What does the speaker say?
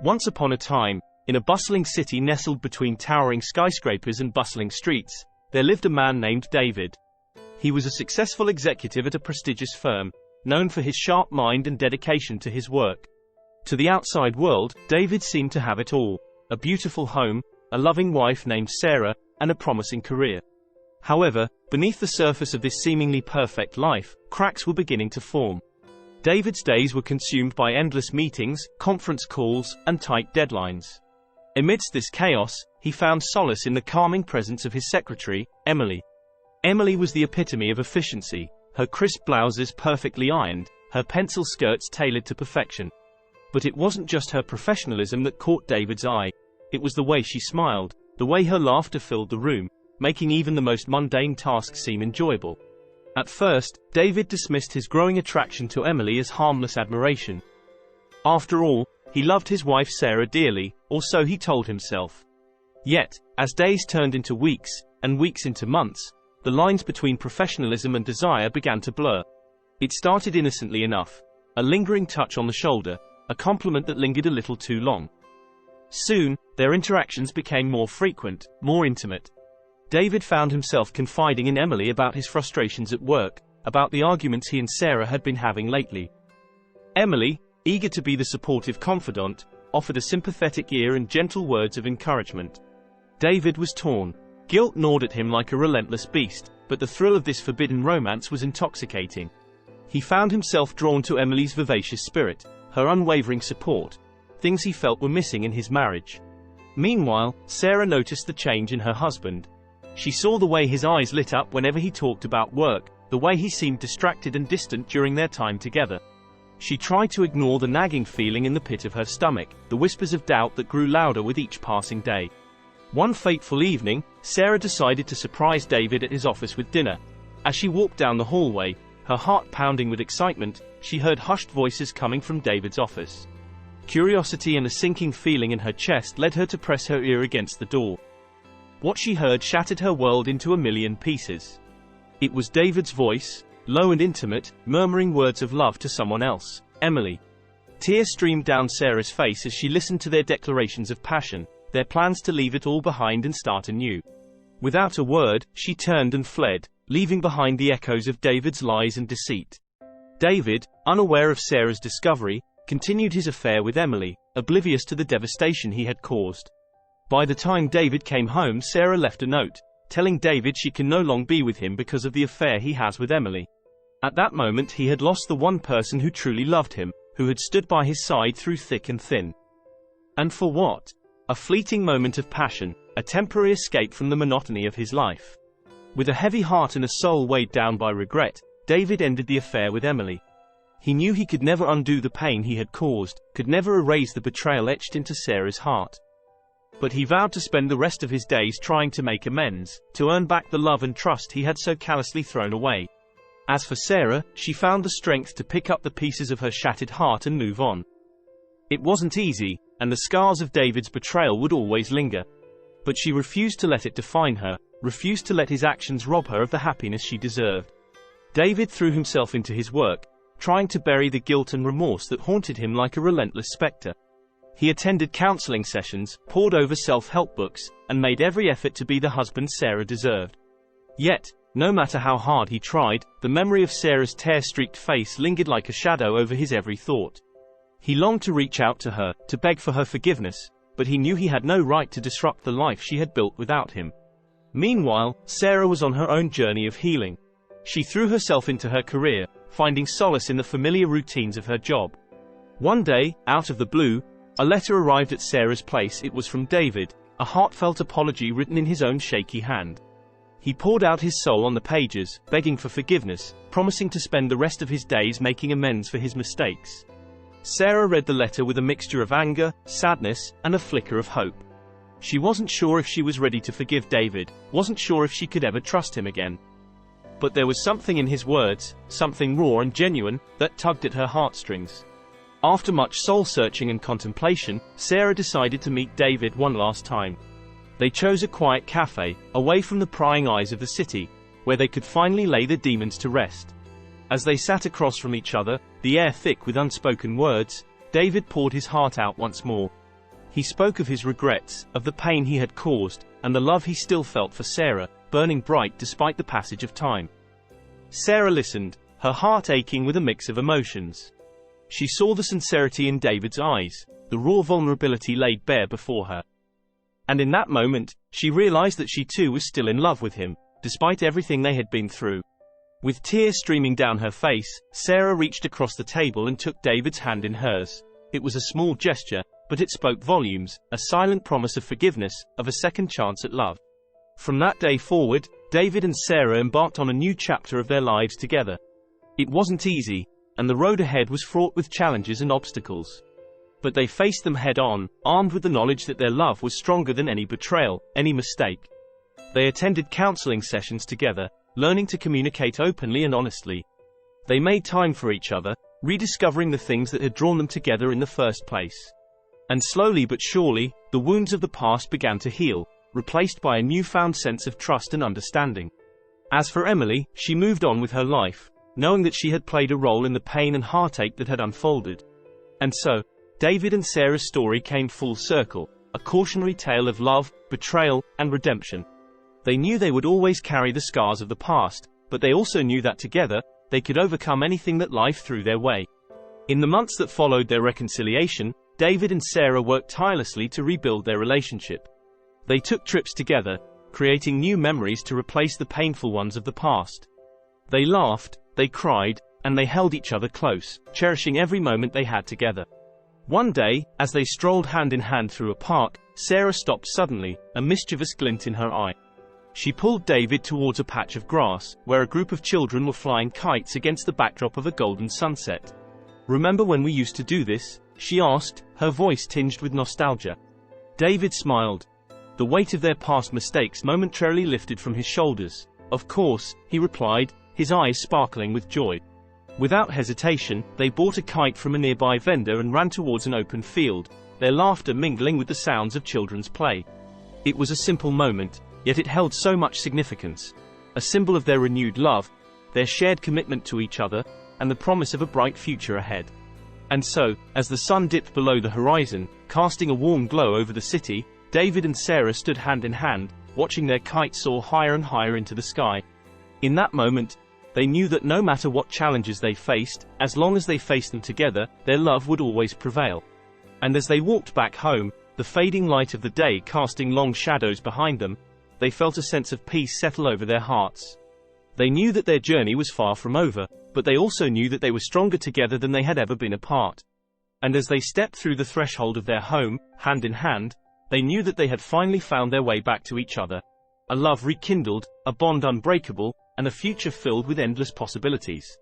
Once upon a time, in a bustling city nestled between towering skyscrapers and bustling streets, there lived a man named David. He was a successful executive at a prestigious firm, known for his sharp mind and dedication to his work. To the outside world, David seemed to have it all: a beautiful home, a loving wife named Sarah, and a promising career. However, beneath the surface of this seemingly perfect life, cracks were beginning to form. David's days were consumed by endless meetings, conference calls, and tight deadlines. Amidst this chaos, he found solace in the calming presence of his secretary, Emily. Emily was the epitome of efficiency, her crisp blouses perfectly ironed, her pencil skirts tailored to perfection. But it wasn't just her professionalism that caught David's eye. It was the way she smiled, the way her laughter filled the room, making even the most mundane tasks seem enjoyable. At first, David dismissed his growing attraction to Emily as harmless admiration. After all, he loved his wife Sarah dearly, or so he told himself. Yet, as days turned into weeks, and weeks into months, the lines between professionalism and desire began to blur. It started innocently enough: a lingering touch on the shoulder, a compliment that lingered a little too long. Soon, their interactions became more frequent, more intimate. David found himself confiding in Emily about his frustrations at work, about the arguments he and Sarah had been having lately. Emily, eager to be the supportive confidant, offered a sympathetic ear and gentle words of encouragement. David was torn. Guilt gnawed at him like a relentless beast, but the thrill of this forbidden romance was intoxicating. He found himself drawn to Emily's vivacious spirit, her unwavering support, things he felt were missing in his marriage. Meanwhile, Sarah noticed the change in her husband. She saw the way his eyes lit up whenever he talked about work, the way he seemed distracted and distant during their time together. She tried to ignore the nagging feeling in the pit of her stomach, the whispers of doubt that grew louder with each passing day. One fateful evening, Sarah decided to surprise David at his office with dinner. As she walked down the hallway, her heart pounding with excitement, she heard hushed voices coming from David's office. Curiosity and a sinking feeling in her chest led her to press her ear against the door. What she heard shattered her world into a million pieces. It was David's voice, low and intimate, murmuring words of love to someone else, Emily. Tears streamed down Sarah's face as she listened to their declarations of passion, their plans to leave it all behind and start anew. Without a word, she turned and fled, leaving behind the echoes of David's lies and deceit. David, unaware of Sarah's discovery, continued his affair with Emily, oblivious to the devastation he had caused. By the time David came home, Sarah left a note, telling David she can no longer be with him because of the affair he has with Emily. At that moment he had lost the one person who truly loved him, who had stood by his side through thick and thin. And for what? A fleeting moment of passion, a temporary escape from the monotony of his life. With a heavy heart and a soul weighed down by regret, David ended the affair with Emily. He knew he could never undo the pain he had caused, could never erase the betrayal etched into Sarah's heart. But he vowed to spend the rest of his days trying to make amends, to earn back the love and trust he had so callously thrown away. As for Sarah, she found the strength to pick up the pieces of her shattered heart and move on. It wasn't easy, and the scars of David's betrayal would always linger. But she refused to let it define her, refused to let his actions rob her of the happiness she deserved. David threw himself into his work, trying to bury the guilt and remorse that haunted him like a relentless specter. He attended counseling sessions, pored over self-help books, and made every effort to be the husband Sarah deserved. Yet, no matter how hard he tried, the memory of Sarah's tear-streaked face lingered like a shadow over his every thought. He longed to reach out to her, to beg for her forgiveness, but he knew he had no right to disrupt the life she had built without him. Meanwhile, Sarah was on her own journey of healing. She threw herself into her career, finding solace in the familiar routines of her job. One day, out of the blue, a letter arrived at Sarah's place. It was from David, a heartfelt apology written in his own shaky hand. He poured out his soul on the pages, begging for forgiveness, promising to spend the rest of his days making amends for his mistakes. Sarah read the letter with a mixture of anger, sadness, and a flicker of hope. She wasn't sure if she was ready to forgive David, wasn't sure if she could ever trust him again. But there was something in his words, something raw and genuine, that tugged at her heartstrings. After much soul-searching and contemplation, Sarah decided to meet David one last time. They chose a quiet cafe, away from the prying eyes of the city, where they could finally lay their demons to rest. As they sat across from each other, the air thick with unspoken words, David poured his heart out once more. He spoke of his regrets, of the pain he had caused, and the love he still felt for Sarah, burning bright despite the passage of time. Sarah listened, her heart aching with a mix of emotions. She saw the sincerity in David's eyes, the raw vulnerability laid bare before her. And in that moment, she realized that she too was still in love with him, despite everything they had been through. With tears streaming down her face, Sarah reached across the table and took David's hand in hers. It was a small gesture, but it spoke volumes, a silent promise of forgiveness, of a second chance at love. From that day forward, David and Sarah embarked on a new chapter of their lives together. It wasn't easy, and the road ahead was fraught with challenges and obstacles. But they faced them head-on, armed with the knowledge that their love was stronger than any betrayal, any mistake. They attended counseling sessions together, learning to communicate openly and honestly. They made time for each other, rediscovering the things that had drawn them together in the first place. And slowly but surely, the wounds of the past began to heal, replaced by a newfound sense of trust and understanding. As for Emily, she moved on with her life, knowing that she had played a role in the pain and heartache that had unfolded. And so, David and Sarah's story came full circle, a cautionary tale of love, betrayal, and redemption. They knew they would always carry the scars of the past, but they also knew that together, they could overcome anything that life threw their way. In the months that followed their reconciliation, David and Sarah worked tirelessly to rebuild their relationship. They took trips together, creating new memories to replace the painful ones of the past. They laughed, they cried, and they held each other close, cherishing every moment they had together. One day, as they strolled hand in hand through a park, Sarah stopped suddenly, a mischievous glint in her eye. She pulled David towards a patch of grass, where a group of children were flying kites against the backdrop of a golden sunset. "Remember when we used to do this?" she asked, her voice tinged with nostalgia. David smiled. The weight of their past mistakes momentarily lifted from his shoulders. "Of course," he replied, his eyes sparkling with joy. Without hesitation, they bought a kite from a nearby vendor and ran towards an open field, their laughter mingling with the sounds of children's play. It was a simple moment, yet it held so much significance. A symbol of their renewed love, their shared commitment to each other, and the promise of a bright future ahead. And so, as the sun dipped below the horizon, casting a warm glow over the city, David and Sarah stood hand in hand, watching their kite soar higher and higher into the sky. In that moment, they knew that no matter what challenges they faced, as long as they faced them together, their love would always prevail. And as they walked back home, the fading light of the day casting long shadows behind them, they felt a sense of peace settle over their hearts. They knew that their journey was far from over, but they also knew that they were stronger together than they had ever been apart. And as they stepped through the threshold of their home, hand in hand, they knew that they had finally found their way back to each other. A love rekindled, a bond unbreakable, and a future filled with endless possibilities.